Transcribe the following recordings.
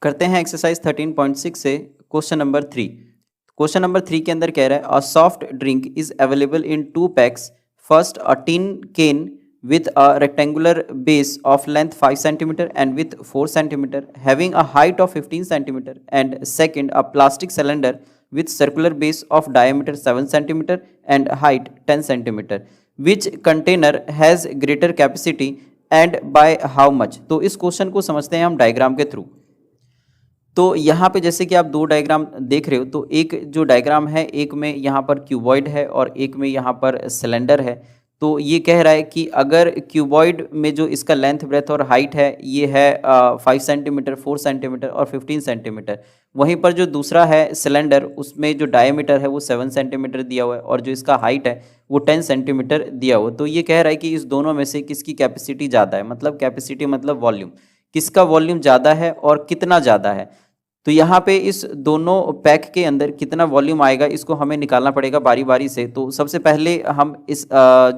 करते हैं एक्सरसाइज 13.6 से क्वेश्चन नंबर 3। क्वेश्चन नंबर 3 के अंदर कह रहा है a soft drink is available in 2 packs. First a tin can with a rectangular base of length 5 cm and width 4 cm having a height of 15 cm, and second a plastic cylinder with circular base of diameter 7 cm and height 10 cm, which container has greater capacity and by how much। तो इस question को समझते हैं हम diagram के through. तो यहाँ पे जैसे कि आप दो डायग्राम देख रहे हो, तो एक जो डायग्राम है एक में यहाँ पर क्यूबॉइड है और एक में यहाँ पर सिलेंडर है। तो ये कह रहा है कि अगर क्यूबॉइड में जो इसका लेंथ ब्रेथ और हाइट है ये है 5 सेंटीमीटर, 4 सेंटीमीटर और 15 सेंटीमीटर, वहीं पर जो दूसरा है सिलेंडर उसमें जो डायमीटर है वो 7 सेंटीमीटर दिया हुआ है और जो इसका हाइट है वो 10 सेंटीमीटर दिया हुआ है। तो ये कह रहा है कि इस दोनों में से किसकी कैपेसिटी ज़्यादा है, मतलब कैपेसिटी मतलब वॉल्यूम, किसका वॉल्यूम ज़्यादा है और कितना ज़्यादा है। तो यहाँ पे इस दोनों पैक के अंदर कितना वॉल्यूम आएगा इसको हमें निकालना पड़ेगा बारी बारी से। तो सबसे पहले हम इस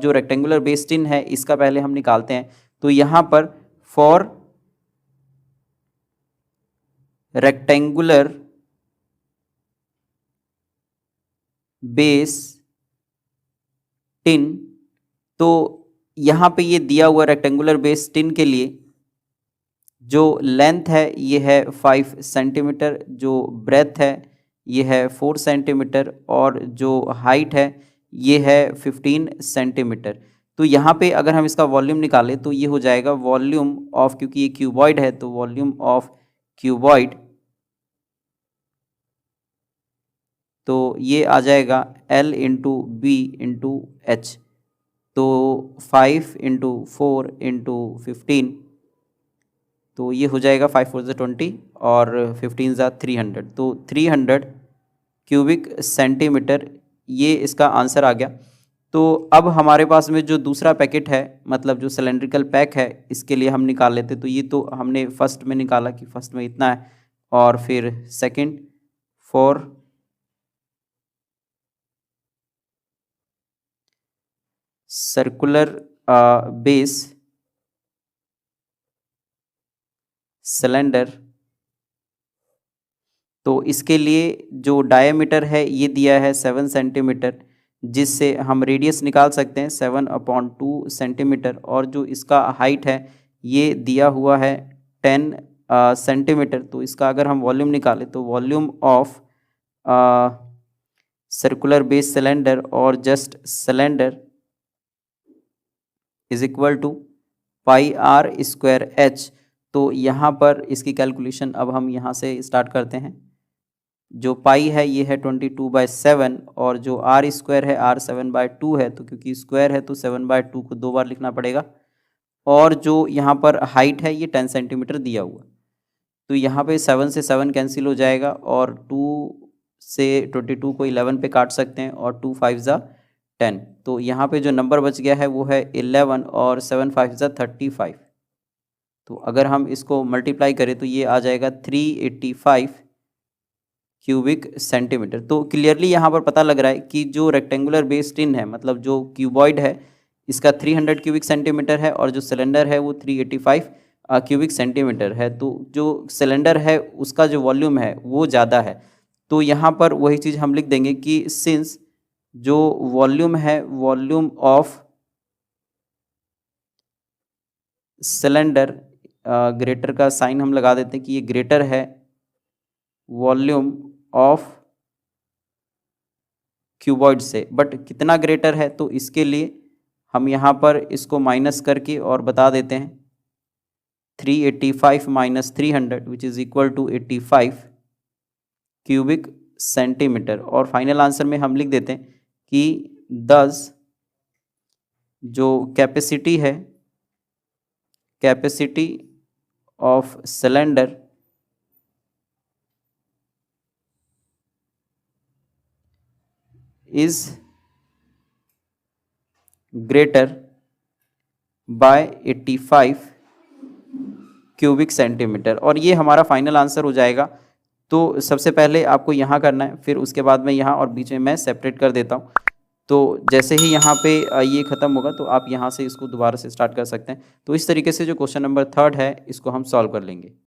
जो रेक्टेंगुलर बेस टिन है इसका पहले हम निकालते हैं। तो यहाँ पर फॉर रेक्टेंगुलर बेस टिन, तो यहाँ पे ये दिया हुआ रेक्टेंगुलर बेस टिन के लिए जो लेंथ है ये है 5 सेंटीमीटर, जो ब्रेथ है ये है 4 सेंटीमीटर और जो हाइट है ये है 15 सेंटीमीटर। तो यहाँ पे अगर हम इसका वॉल्यूम निकालें तो ये हो जाएगा वॉल्यूम ऑफ, क्योंकि ये क्यूबॉइड है तो वॉल्यूम ऑफ क्यूबॉइड, तो ये आ जाएगा L into B into H. तो 5 इंटू 4 इंटू 15, तो ये हो जाएगा 5 4 20 और 15 300, तो 300 क्यूबिक सेंटीमीटर, ये इसका आंसर आ गया। तो अब हमारे पास में जो दूसरा पैकेट है, मतलब जो सिलेंड्रिकल पैक है, इसके लिए हम निकाल लेते। तो ये तो हमने फर्स्ट में निकाला कि फर्स्ट में इतना है, और फिर second for circular base cylinder, तो इसके लिए जो डायमीटर है ये दिया है 7 सेंटीमीटर, जिससे हम रेडियस निकाल सकते हैं 7/2 सेंटीमीटर, और जो इसका हाइट है ये दिया हुआ है 10 सेंटीमीटर। तो इसका अगर हम वॉल्यूम निकालें तो volume of circular base cylinder और just cylinder is equal to pi R square H. तो यहाँ पर इसकी कैलकुलेशन अब हम यहाँ से स्टार्ट करते हैं। जो पाई है ये है 22/7 और जो आर स्क्वायर है R 7/2 है, तो क्योंकि स्क्वायर है तो 7/2 को 2 बार लिखना पड़ेगा, और जो यहाँ पर हाइट है ये 10 सेंटीमीटर दिया हुआ। तो यहाँ पे 7 से 7 कैंसिल हो जाएगा और 2 से 22 को 11 पे काट सकते हैं और 2 5 ज़ा 10, तो यहाँ पे जो नंबर बच गया है वो है 11 और 7 5 ज़ा 35। तो अगर हम इसको मल्टीप्लाई करें तो ये आ जाएगा 385 क्यूबिक सेंटीमीटर। तो क्लियरली यहाँ पर पता लग रहा है कि जो रेक्टेंगुलर बेस टिन है, मतलब जो क्यूबॉइड है, इसका 300 क्यूबिक सेंटीमीटर है और जो सिलेंडर है वो 385 क्यूबिक सेंटीमीटर है। तो जो सिलेंडर है उसका जो वॉल्यूम है वो ज़्यादा है। तो यहाँ पर वही चीज़ हम लिख देंगे कि सिंस जो वॉल्यूम है, वॉल्यूम ऑफ सिलेंडर, ग्रेटर का साइन हम लगा देते हैं कि ये ग्रेटर है वॉल्यूम ऑफ क्यूबॉइड से, बट कितना ग्रेटर है तो इसके लिए हम यहाँ पर इसको माइनस करके और बता देते हैं 385 minus 300 which is equal to 85 cubic centimetre. और फाइनल आंसर में हम लिख देते हैं कि 10 जो कैपेसिटी है, capacity of cylinder is greater by 85 cubic centimetre, और ये हमारा फाइनल आंसर हो जाएगा। तो सबसे पहले आपको यहाँ करना है, फिर उसके बाद में यहाँ, और बीच में मैं सेपरेट कर देता हूँ। तो जैसे ही यहाँ पे ये ख़त्म होगा तो आप यहाँ से इसको दोबारा से स्टार्ट कर सकते हैं। तो इस तरीके से जो क्वेश्चन नंबर 3 है इसको हम सॉल्व कर लेंगे।